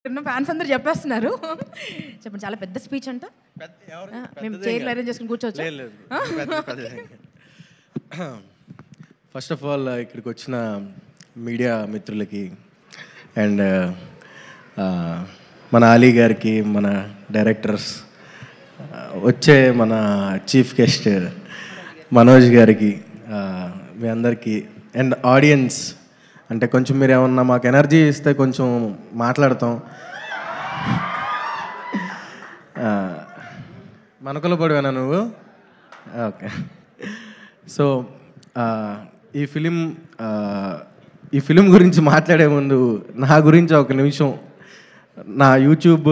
Fans అందరూ చెప్పేస్తున్నారు. చెప్పండి, చాలా పెద్ద స్పీచ్ అంట. మేము చైర్లు అరేంజ్ చేసుకుని కూర్చోవచ్చు. ఫస్ట్ ఆఫ్ ఆల్ ఇక్కడికి వచ్చిన మీడియా మిత్రులకి అండ్ మన అలీ గారికి, మన డైరెక్టర్స్, వచ్చే మన చీఫ్ గెస్ట్ మనోజ్ గారికి, మీ అందరికీ అండ్ ఆడియన్స్, అంటే కొంచెం మీరు ఏమన్నా మాకు ఎనర్జీ ఇస్తే కొంచెం మాట్లాడతాం. మనకుల పడివేనా నువ్వు? ఓకే. సో ఈ ఫిలిం గురించి మాట్లాడే ముందు నా గురించి ఒక నిమిషం, నా యూట్యూబ్,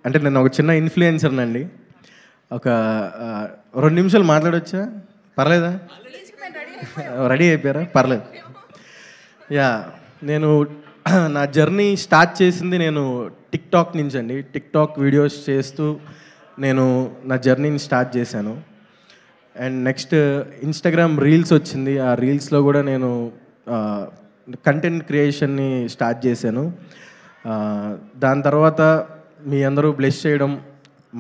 అంటే నేను ఒక చిన్న ఇన్ఫ్లుయెన్సర్నండి. ఒక 2 నిమిషాలు మాట్లాడొచ్చా? పర్లేదా? రెడీ అయిపోయారా? పర్లేదు. యా, నేను నా జర్నీ స్టార్ట్ చేసింది నేను టిక్టాక్ నుంచి అండి. టిక్టాక్ వీడియోస్ చేస్తూ నేను నా జర్నీని స్టార్ట్ చేశాను. అండ్ నెక్స్ట్ ఇన్స్టాగ్రామ్ రీల్స్ వచ్చింది. ఆ రీల్స్లో కూడా నేను కంటెంట్ క్రియేషన్ని స్టార్ట్ చేశాను. దాని తర్వాత మీ అందరూ బ్లెస్ చేయడం,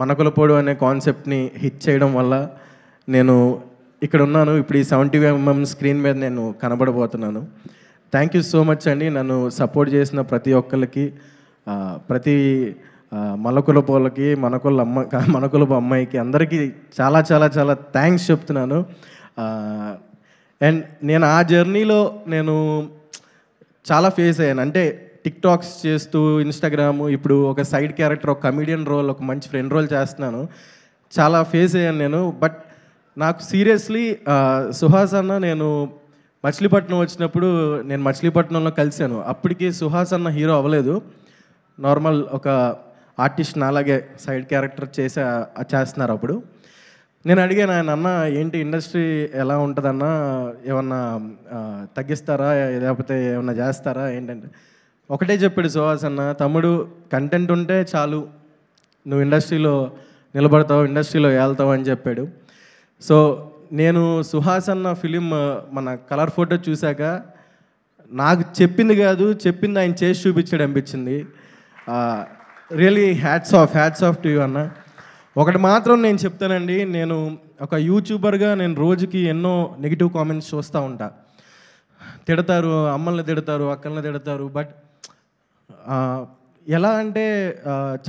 మనకులపోడు అనే కాన్సెప్ట్ని హిట్ చేయడం వల్ల నేను ఇక్కడ ఉన్నాను. ఇప్పుడు ఈ 70mm స్క్రీన్ మీద నేను కనబడబోతున్నాను. థ్యాంక్ యూ సో మచ్ అండి. నన్ను సపోర్ట్ చేసిన ప్రతి ఒక్కరికి, ప్రతి మలకులపోలకి, మనకులపు అమ్మాయికి, అందరికీ చాలా చాలా చాలా థ్యాంక్స్ చెప్తున్నాను. అండ్ నేను ఆ జర్నీలో నేను చాలా ఫేస్ అయ్యాను. అంటే టిక్టాక్స్ చేస్తూ, ఇన్స్టాగ్రాము, ఇప్పుడు ఒక సైడ్ క్యారెక్టర్, ఒక కమెడియన్ రోల్, ఒక మంచి ఫ్రెండ్ రోల్ చేస్తున్నాను. చాలా ఫేస్ అయ్యాను నేను. బట్ నాకు సీరియస్లీ సుహాస్ అన్న, నేను మచిలీపట్నం వచ్చినప్పుడు నేను మచిలీపట్నంలో కలిశాను. అప్పటికి సుహాస్ అన్న హీరో అవ్వలేదు, నార్మల్ ఒక ఆర్టిస్ట్, నాలాగే సైడ్ క్యారెక్టర్ చేస్తున్నారు. అప్పుడు నేను అడిగాను ఆయన, అన్న ఏంటి ఇండస్ట్రీ ఎలా ఉంటుందన్న, ఏమన్నా తగ్గిస్తారా, లేకపోతే ఏమన్నా చేస్తారా ఏంటంటే, ఒకటే చెప్పాడు సుహాస్ అన్న, తమ్ముడు కంటెంట్ ఉంటే చాలు, నువ్వు ఇండస్ట్రీలో నిలబడతావు, ఇండస్ట్రీలో వెళ్తావు అని చెప్పాడు. సో నేను సుహాస్ అన్న ఫిలిం, మన కలర్ ఫోటో చూశాక నాకు చెప్పింది కాదు, చెప్పింది ఆయన చేసి చూపించాడు అనిపించింది. Really hats off to you అన్న. ఒకటి మాత్రం నేను చెప్తానండి, నేను ఒక యూట్యూబర్గా నేను రోజుకి ఎన్నో నెగిటివ్ కామెంట్స్ చూస్తూ ఉంటా. తిడతారు, అమ్మల్ని తిడతారు, అక్కల్ని తిడతారు. బట్ ఎలా అంటే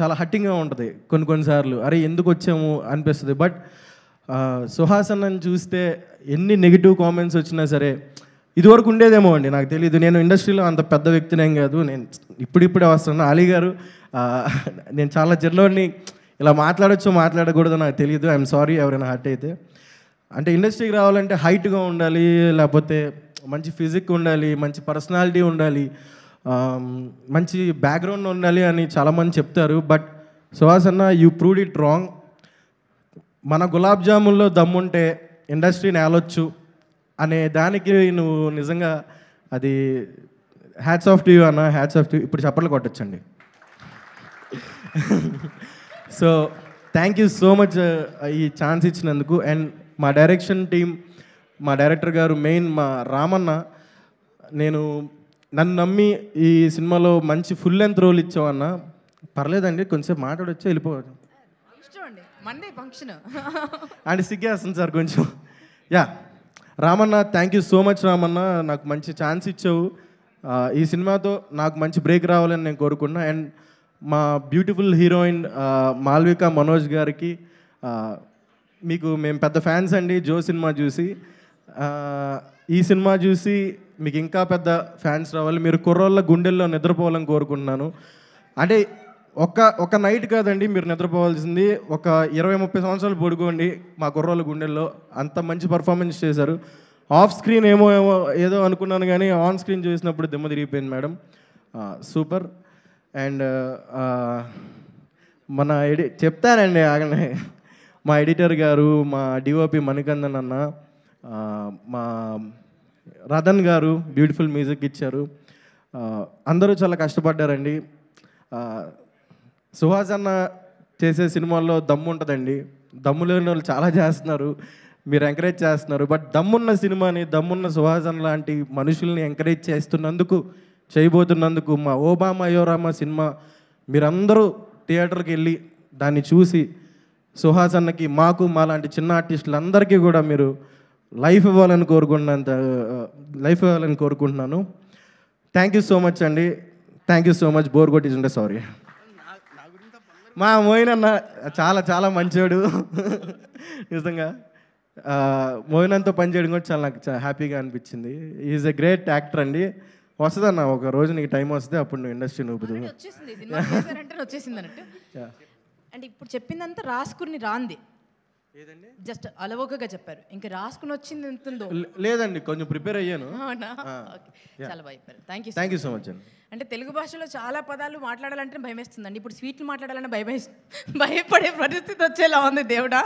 చాలా హట్టింగ్గా ఉంటుంది కొన్నిసార్లు. అరే ఎందుకు వచ్చాము అనిపిస్తుంది. బట్ సుహాస్ అన్నని చూస్తే ఎన్ని నెగిటివ్ కామెంట్స్ వచ్చినా సరే, ఇదివరకు ఉండేదేమో అండి, నాకు తెలియదు. నేను ఇండస్ట్రీలో అంత పెద్ద వ్యక్తినేం కాదు, నేను ఇప్పుడిప్పుడే వస్తున్నాను. అలీ గారు, నేను చాలా జర్నీని ఇలా మాట్లాడచ్చో మాట్లాడకూడదో నాకు తెలియదు. ఐఎమ్ సారీ ఎవరైనా హర్ట్ అయితే. అంటే ఇండస్ట్రీకి రావాలంటే హైట్గా ఉండాలి, లేకపోతే మంచి ఫిజిక్ ఉండాలి, మంచి పర్సనాలిటీ ఉండాలి, మంచి బ్యాక్గ్రౌండ్ ఉండాలి అని చాలామంది చెప్తారు. బట్ సుహాస్ అన్న, యూ ప్రూవ్డ్ ఇట్ రాంగ్. మన గులాబ్ జామున్లో దమ్ముంటే ఇండస్ట్రీని ఏలొచ్చు అనే దానికి నువ్వు నిజంగా అది హ్యాట్స్ ఆఫ్ టు యూ అన్న, హ్యాట్స్ ఆఫ్ టు. ఇప్పుడు చప్పట్లు కొట్టచ్చండి. So thank you so much ఈ ఛాన్స్ ఇచ్చినందుకు. అండ్ మా డైరెక్షన్ టీం, మా డైరెక్టర్ గారు, మెయిన్ మా రామన్న, నన్ను నమ్మి ఈ సినిమాలో మంచి ఫుల్ లెంత్ రోల్ ఇచ్చావన్న. పర్లేదండి, కొంచెం మాట్లాడొచ్చా, వెళ్ళిపోవచ్చు మండే ఫంక్షన్ అండ్ సిగ్గేస్తుంది సార్ కొంచెం. Yeah, Ramanna, thank you so much Ramanna, నాకు మంచి ఛాన్స్ ఇచ్చావు. ఈ సినిమాతో నాకు మంచి బ్రేక్ రావాలని నేను కోరుకున్నా. అండ్ మా బ్యూటిఫుల్ హీరోయిన్ మాల్విక మనోజ్ గారికి, మీకు మేము పెద్ద ఫ్యాన్స్ అండి. జో సినిమా చూసి, ఈ సినిమా చూసి మీకు ఇంకా పెద్ద ఫ్యాన్స్ రావాలి. మీరు కుర్రోళ్ళ గుండెల్లో నిద్రపోవాలని కోరుకుంటున్నాను. అంటే ఒక నైట్ కాదండి మీరు నిద్రపోవాల్సింది, ఒక 20-30 సంవత్సరాలు పడుకోండి మా కుర్రోళ్ళ గుండెల్లో. అంత మంచి పర్ఫార్మెన్స్ చేశారు. ఆఫ్ స్క్రీన్ ఏదో అనుకున్నాను, కానీ ఆన్ స్క్రీన్ చూసినప్పుడు దిమ్మ తిరిగిపోయింది మేడం. సూపర్. అండ్ మన చెప్తానండి ఆగనే, మా ఎడిటర్ గారు, మా డిఓపి మణికందన్ అన్న, మా రతన్ గారు బ్యూటిఫుల్ మ్యూజిక్ ఇచ్చారు. అందరూ చాలా కష్టపడ్డారండి. సుహాస్ అన్న చేసే సినిమాల్లో దమ్ము ఉంటుందండి. దమ్ము లేని వాళ్ళు చాలా చేస్తున్నారు, మీరు ఎంకరేజ్ చేస్తున్నారు. బట్ దమ్మున్న సినిమాని, దమ్మున్న సుహాస్ అన్న లాంటి మనుషుల్ని ఎంకరేజ్ చేయబోతున్నందుకు మా ఓబామా అయోరామా సినిమా మీరందరూ థియేటర్కి వెళ్ళి దాన్ని చూసి సుహాస్ అన్నకి మాకు మాలాంటి చిన్న ఆర్టిస్టులందరికీ కూడా మీరు లైఫ్ ఇవ్వాలని కోరుకుంటున్నాను. థ్యాంక్ యూ సో మచ్ అండి. Thank you so much. Bore కొట్టించుంటే సారీ. మా మోయిన్ అన్న చాలా చాలా మంచివాడు నిజంగా. మోయిన్ అన్నతో పనిచేయడం కూడా చాలా నాకు చాలా హ్యాపీగా అనిపించింది. ఈజ్ ఎ గ్రేట్ యాక్టర్ అండి. వస్తుందన్న ఒక రోజు నీకు టైం వస్తే అప్పుడు నువ్వు ఇండస్ట్రీ నూపుదు. వచ్చేసింది అన్నట్టు. అంటే ఇప్పుడు చెప్పిందంతా రాసుకుని రాంది లేదండి, జస్ట్ అలవోకగా చెప్పారు. ఇంకా రాసుకుని వచ్చింది ఎంత ఉందో. లేదండి, కొంచెం ప్రిపేర్ అయ్యాను. చాలా బాగా చెప్పారు. థ్యాంక్ యూ సో మచ్ అండి. అంటే తెలుగు భాషలో చాలా పదాలు మాట్లాడాలంటే భయం వేస్తుందండి. ఇప్పుడు స్వీట్లు మాట్లాడాలంటే భయపడే పరిస్థితి వచ్చేలా ఉంది దేవుడా.